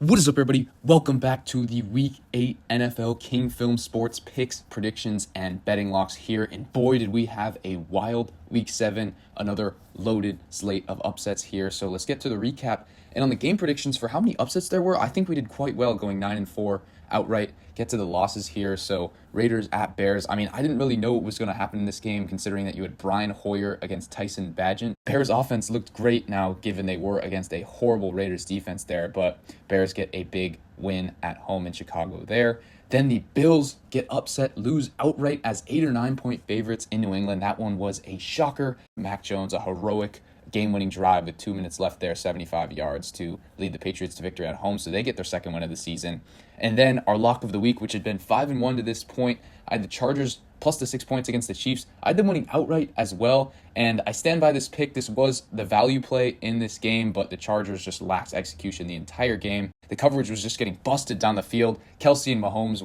What is up, everybody? Welcome back to the Week 8 NFL King Film Sports picks, predictions, and betting locks here. And boy, did we have a wild Week 7, another loaded slate of upsets here. So let's get to the recap. And on the game predictions for how many upsets there were, I think we did quite well going 9-4 outright. Get to the losses here. So Raiders at Bears. I mean, I didn't really know what was going to happen in this game, considering that you had Brian Hoyer against Tyson Bagent. Bears offense looked great now, given they were against a horrible Raiders defense there, but Bears get a big win at home in Chicago there. Then the Bills get upset, lose outright as 8 or 9 point favorites in New England. That one was a shocker. Mac Jones, a heroic game-winning drive with 2 minutes left there, 75 yards to lead the Patriots to victory at home. So they get their second win of the season. And then our lock of the week, which had been 5-1 to this point, I had the Chargers plus the 6 points against the Chiefs. I had them winning outright as well, and I stand by this pick. This was the value play in this game, but the Chargers just lacked execution the entire game. The coverage was just getting busted down the field. Kelsey and Mahomes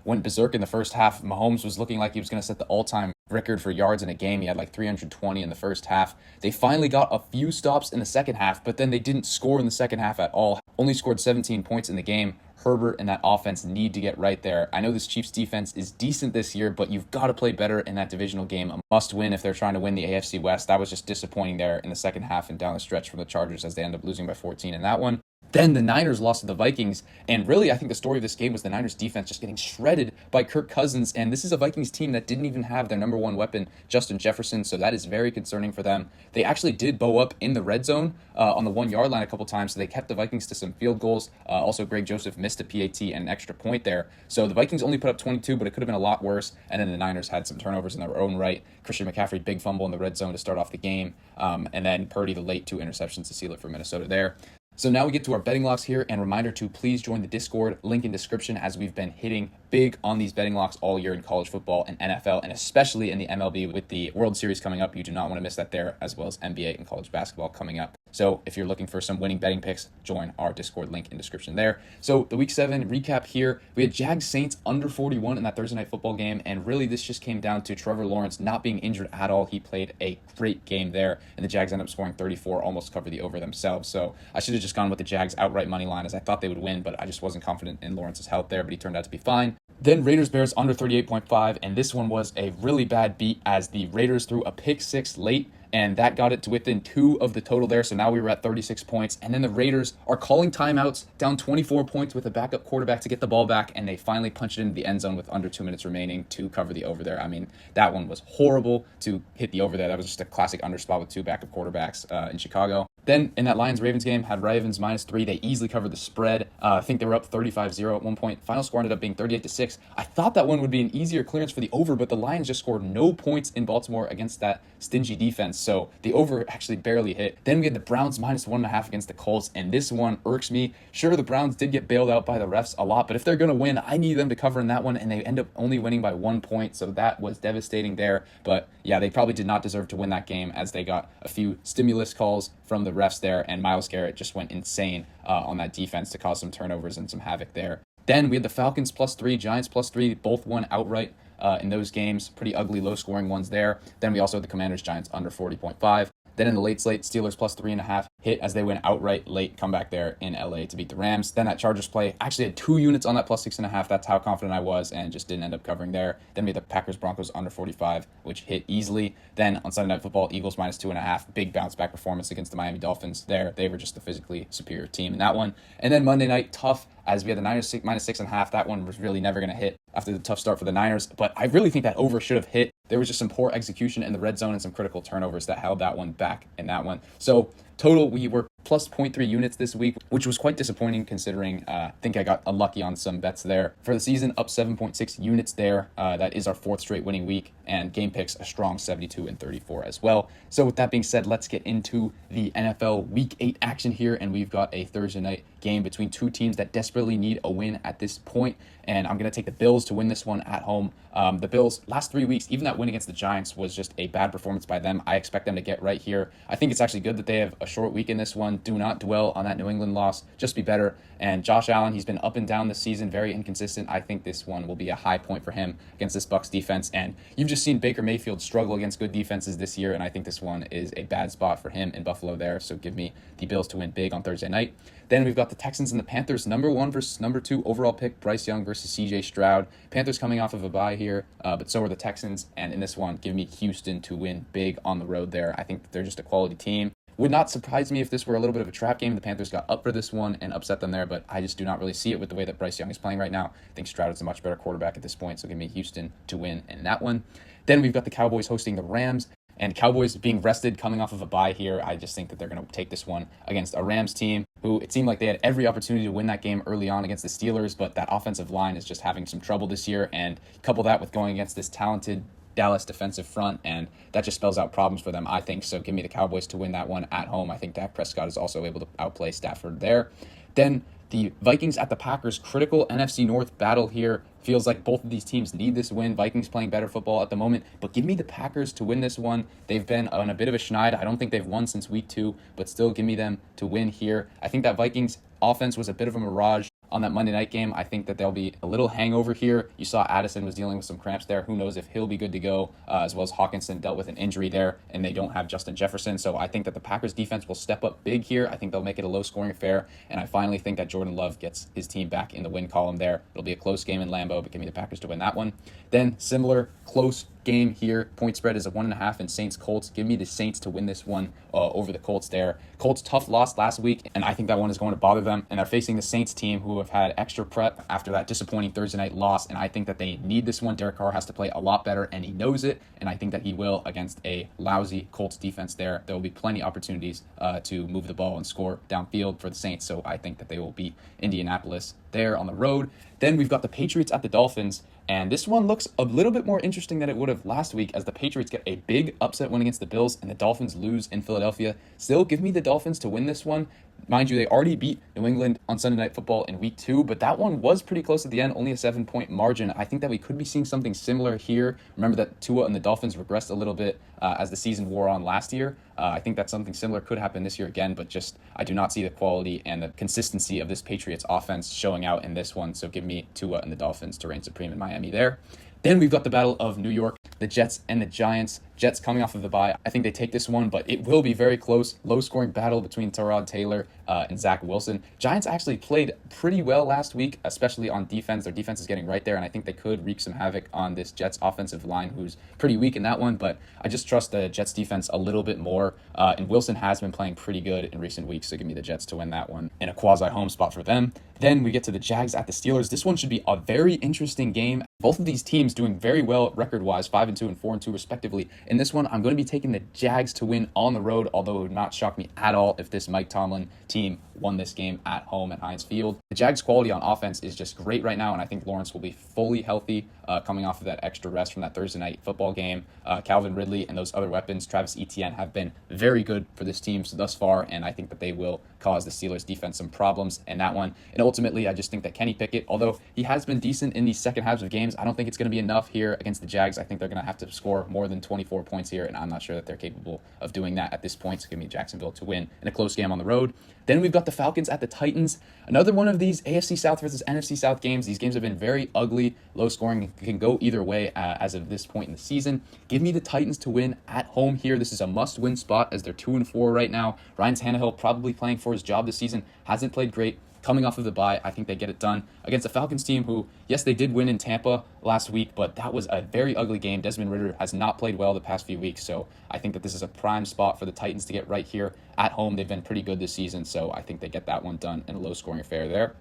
went berserk in the first half. Mahomes was looking like he was going to set the all-time record for yards in a game. He had like 320 in the first half. They finally got a few stops in the second half, but then they didn't score in the second half at all. Only scored 17 points in the game. Herbert and that offense need to get right there. I know this Chiefs defense is decent this year, but you've got to play better in that divisional game. A must win if they're trying to win the AFC West. That was just disappointing there in the second half and down the stretch from the Chargers as they end up losing by 14 in that one. Then the Niners lost to the Vikings, and really I think the story of this game was the Niners defense just getting shredded by Kirk Cousins, and this is a Vikings team that didn't even have their number one weapon, Justin Jefferson, so that is very concerning for them. They actually did bow up in the red zone on the 1 yard line a couple times, so they kept the Vikings to some field goals. Also, Greg Joseph missed a PAT and an extra point there, so the Vikings only put up 22, but it could have been a lot worse, and then the Niners had some turnovers in their own right. Christian McCaffrey, big fumble in the red zone to start off the game, and then Purdy, the late 2 interceptions to seal it for Minnesota there. So now we get to our betting locks here, and reminder to please join the Discord, link in description, as we've been hitting big on these betting locks all year in college football and NFL, and especially in the MLB with the World Series coming up. You do not want to miss that there, as well as NBA and college basketball coming up. So if you're looking for some winning betting picks, join our Discord, link in description there. So the Week 7 recap here, we had Jags Saints under 41 in that Thursday night football game, and really this just came down to Trevor Lawrence not being injured at all. He played a great game there, and the Jags ended up scoring 34, almost covered the over themselves. So I should have just gone with the Jags outright money line, as I thought they would win, but I just wasn't confident in Lawrence's health there, but he turned out to be fine. Then Raiders-Bears under 38.5, and this one was a really bad beat as the Raiders threw a pick six late, and that got it to within 2 of the total there. So now we were at 36 points. And then the Raiders are calling timeouts, down 24 points with a backup quarterback to get the ball back. And they finally punch it into the end zone with under 2 minutes remaining to cover the over there. I mean, that one was horrible to hit the over there. That was just a classic under spot with 2 backup quarterbacks in Chicago. Then in that Lions-Ravens game, had Ravens -3. They easily covered the spread. I think they were up 35-0 at one point. Final score ended up being 38-6. I thought that one would be an easier clearance for the over, but the Lions just scored no points in Baltimore against that stingy defense. So the over actually barely hit. Then we had the Browns -1.5 against the Colts, and this one irks me. Sure, the Browns did get bailed out by the refs a lot, but if they're going to win, I need them to cover in that one, and they end up only winning by 1 point, so that was devastating there. But yeah, they probably did not deserve to win that game, as they got a few stimulus calls from the refs there, and Myles Garrett just went insane on that defense to cause some turnovers and some havoc there. Then we had the Falcons +3, Giants +3, both won outright in those games. Pretty ugly, low-scoring ones there. Then we also had the Commanders-Giants under 40.5. Then in the late slate, Steelers +3.5 hit as they went outright late comeback there in LA to beat the Rams. Then that Chargers play actually had 2 units on that +6.5. That's how confident I was, and just didn't end up covering there. Then we had the Packers-Broncos under 45, which hit easily. Then on Sunday Night Football, Eagles -2.5. Big bounce back performance against the Miami Dolphins there. They were just the physically superior team in that one. And then Monday night, tough, as we had the Niners -6.5. That one was really never going to hit after the tough start for the Niners. But I really think that over should have hit. There was just some poor execution in the red zone and some critical turnovers that held that one back in that one. So total, we were plus 0.3 units this week, which was quite disappointing considering I think I got unlucky on some bets there. For the season, up 7.6 units there. That is our 4th straight winning week, and game picks a strong 72-34 as well. So with that being said, let's get into the NFL Week 8 action here, and we've got a Thursday night game between 2 teams that desperately need a win at this point, and I'm going to take the Bills to win this one at home. The Bills, last 3 weeks, even that win against the Giants was just a bad performance by them. I expect them to get right here. I think it's actually good that they have a short week in this one. Do not dwell on that New England loss. Just be better. And Josh Allen, he's been up and down this season, very inconsistent. I think this one will be a high point for him against this Bucs defense. And you've just seen Baker Mayfield struggle against good defenses this year, and I think this one is a bad spot for him in Buffalo there. So give me the Bills to win big on Thursday night. Then we've got the Texans and the Panthers, number 1 versus number 2 overall pick, Bryce Young versus CJ Stroud. Panthers coming off of a bye here, but so are the Texans. And in this one, give me Houston to win big on the road there. I think that they're just a quality team. Would not surprise me if this were a little bit of a trap game. The Panthers got up for this one and upset them there, but I just do not really see it with the way that Bryce Young is playing right now. I think Stroud is a much better quarterback at this point, so give me Houston to win in that one. Then we've got the Cowboys hosting the Rams. And Cowboys being rested, coming off of a bye here, I just think that they're going to take this one against a Rams team who it seemed like they had every opportunity to win that game early on against the Steelers, but that offensive line is just having some trouble this year. And couple that with going against this talented Dallas defensive front, and that just spells out problems for them, I think. So give me the Cowboys to win that one at home. I think Dak Prescott is also able to outplay Stafford there. Then the Vikings at the Packers, critical NFC North battle here. Feels like both of these teams need this win. Vikings playing better football at the moment, but give me the Packers to win this one. They've been on a bit of a schneid. I don't think they've won since week 2, but still give me them to win here. I think that Vikings offense was a bit of a mirage on that Monday night game. I think that there'll be a little hangover here. You saw Addison was dealing with some cramps there. Who knows if he'll be good to go, as well as Hawkinson dealt with an injury there, and they don't have Justin Jefferson. So I think that the Packers defense will step up big here. I think they'll make it a low-scoring affair, and I finally think that Jordan Love gets his team back in the win column there. It'll be a close game in Lambeau, but give me the Packers to win that one. Then similar close game here. Point spread is a 1.5 in Saints-Colts. Give me the Saints to win this one over the Colts there. Colts tough loss last week, and I think that one is going to bother them. And they're facing the Saints team who have had extra prep after that disappointing Thursday night loss, and I think that they need this one. Derek Carr has to play a lot better, and he knows it, and I think that he will against a lousy Colts defense there. There will be plenty of opportunities to move the ball and score downfield for the Saints, so I think that they will beat Indianapolis there on the road. Then we've got the Patriots at the Dolphins, and this one looks a little bit more interesting than it would have last week as the Patriots get a big upset win against the Bills and the Dolphins lose in Philadelphia. Still, give me the Dolphins to win this one. Mind you, they already beat New England on Sunday Night Football in week 2, but that one was pretty close at the end, only a 7-point margin. I think that we could be seeing something similar here. Remember that Tua and the Dolphins regressed a little bit as the season wore on last year. I think that something similar could happen this year again, but just I do not see the quality and the consistency of this Patriots offense showing out in this one. So give me Tua and the Dolphins to reign supreme in Miami there. Then we've got the Battle of New York, the Jets and the Giants. Jets coming off of the bye. I think they take this one, but it will be very close. Low-scoring battle between Tyrod Taylor and Zach Wilson. Giants actually played pretty well last week, especially on defense. Their defense is getting right there, and I think they could wreak some havoc on this Jets offensive line, who's pretty weak in that one, but I just trust the Jets defense a little bit more, and Wilson has been playing pretty good in recent weeks, so give me the Jets to win that one in a quasi-home spot for them. Then we get to the Jags at the Steelers. This one should be a very interesting game. Both of these teams doing very well record-wise, 5-2 and 4-2 respectively. In this one, I'm going to be taking the Jags to win on the road, although it would not shock me at all if this Mike Tomlin team won this game at home at Heinz Field. The Jags' quality on offense is just great right now, and I think Lawrence will be fully healthy coming off of that extra rest from that Thursday night football game. Calvin Ridley and those other weapons, Travis Etienne, have been very good for this team thus far, and I think that they will cause the Steelers defense some problems in that one. And ultimately, I just think that Kenny Pickett, although he has been decent in these second halves of games, I don't think it's going to be enough here against the Jags. I think they're going to have to score more than 24 points here, and I'm not sure that they're capable of doing that at this point. So give me Jacksonville to win in a close game on the road. Then we've got the Falcons at the Titans. Another one of these AFC South versus NFC South games. These games have been very ugly, low scoring, can go either way as of this point in the season. Give me the Titans to win at home here. This is a must-win spot as they're 2-4 right now. Ryan Tannehill probably playing for his job this season. Hasn't played great. Coming off of the bye, I think they get it done against the Falcons team who, yes, they did win in Tampa last week, but that was a very ugly game. Desmond Ridder has not played well the past few weeks, so I think that this is a prime spot for the Titans to get right here at home. They've been pretty good this season, so I think they get that one done in a low-scoring affair there.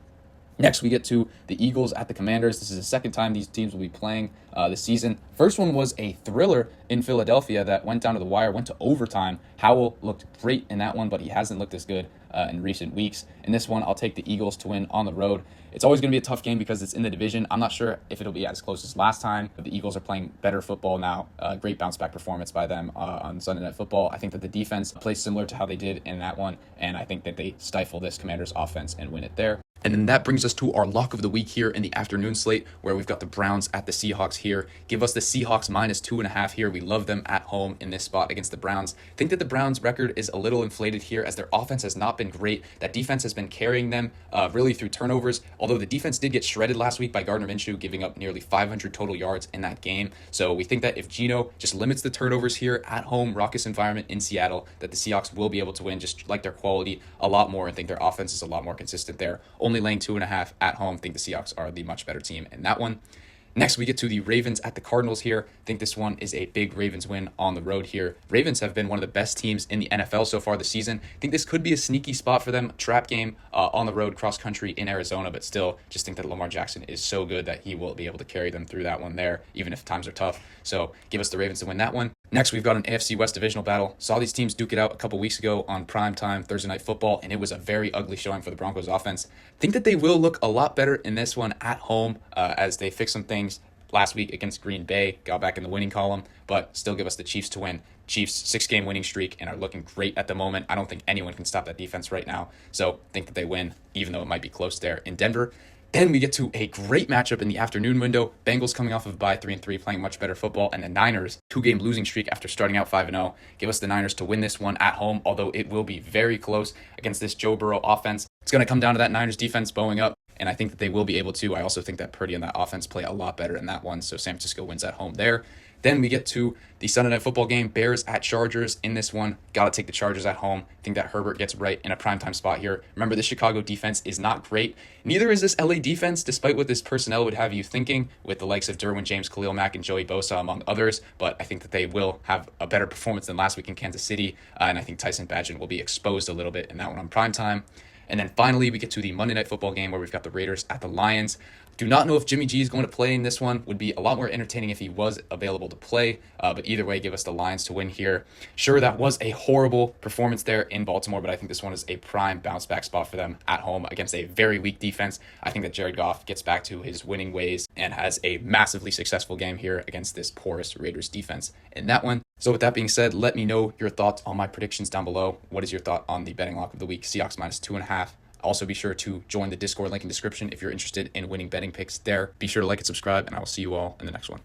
Next, we get to the Eagles at the Commanders. This is the second time these teams will be playing this season. First one was a thriller in Philadelphia that went down to the wire, went to overtime. Howell looked great in that one, but he hasn't looked as good in recent weeks. In this one, I'll take the Eagles to win on the road. It's always going to be a tough game because it's in the division. I'm not sure if it'll be as close as last time, but the Eagles are playing better football now. Great bounce back performance by them on Sunday Night Football. I think that the defense plays similar to how they did in that one, and I think that they stifle this Commanders offense and win it there. And then that brings us to our lock of the week here in the afternoon slate, where we've got the Browns at the Seahawks here. Give us the Seahawks -2.5 here. We love them at home in this spot against the Browns. Think that the Browns record is a little inflated here as their offense has not been great. That defense has been carrying them really through turnovers, although the defense did get shredded last week by Gardner Minshew, giving up nearly 500 total yards in that game. So we think that if Geno just limits the turnovers here at home, raucous environment in Seattle, that the Seahawks will be able to win, just like their quality a lot more, and think their offense is a lot more consistent there. Only laying 2.5 at home. Think the Seahawks are the much better team in that one. Next, we get to the Ravens at the Cardinals here. Think this one is a big Ravens win on the road here. Ravens have been one of the best teams in the NFL so far this season. Think this could be a sneaky spot for them. Trap game on the road, cross country in Arizona, but still just think that Lamar Jackson is so good that he will be able to carry them through that one there, even if times are tough. So give us the Ravens to win that one. Next, we've got an AFC West divisional battle. Saw these teams duke it out a couple weeks ago on primetime Thursday Night Football, and it was a very ugly showing for the Broncos offense. Think that they will look a lot better in this one at home as they fix some things last week against Green Bay, got back in the winning column, but still give us the Chiefs to win. Chiefs 6-game winning streak and are looking great at the moment. I don't think anyone can stop that defense right now. So think that they win, even though it might be close there in Denver. Then we get to a great matchup in the afternoon window. Bengals coming off of bye 3-3, playing much better football, and the Niners 2-game losing streak after starting out 5-0. Give us the Niners to win this one at home, although it will be very close against this Joe Burrow offense. It's going to come down to that Niners defense bowing up, and I think that they will be able to. I also think that Purdy and that offense play a lot better in that one, so San Francisco wins at home there. Then we get to the Sunday Night Football game, Bears at Chargers. In this one, got to take the Chargers at home. I think that Herbert gets right in a primetime spot here. Remember, the Chicago defense is not great. Neither is this LA defense, despite what this personnel would have you thinking, with the likes of Derwin James, Khalil Mack, and Joey Bosa, among others. But I think that they will have a better performance than last week in Kansas City, and I think Tyson Bagent will be exposed a little bit in that one on primetime. And then finally, we get to the Monday Night Football game where we've got the Raiders at the Lions. Do not know if Jimmy G is going to play in this one. Would be a lot more entertaining if he was available to play. But either way, give us the Lions to win here. Sure, that was a horrible performance there in Baltimore, but I think this one is a prime bounce back spot for them at home against a very weak defense. I think that Jared Goff gets back to his winning ways and has a massively successful game here against this porous Raiders defense in that one. So with that being said, let me know your thoughts on my predictions down below. What is your thought on the betting lock of the week? Seahawks -2.5. Also, be sure to join the Discord link in the description if you're interested in winning betting picks there. Be sure to like and subscribe, and I will see you all in the next one.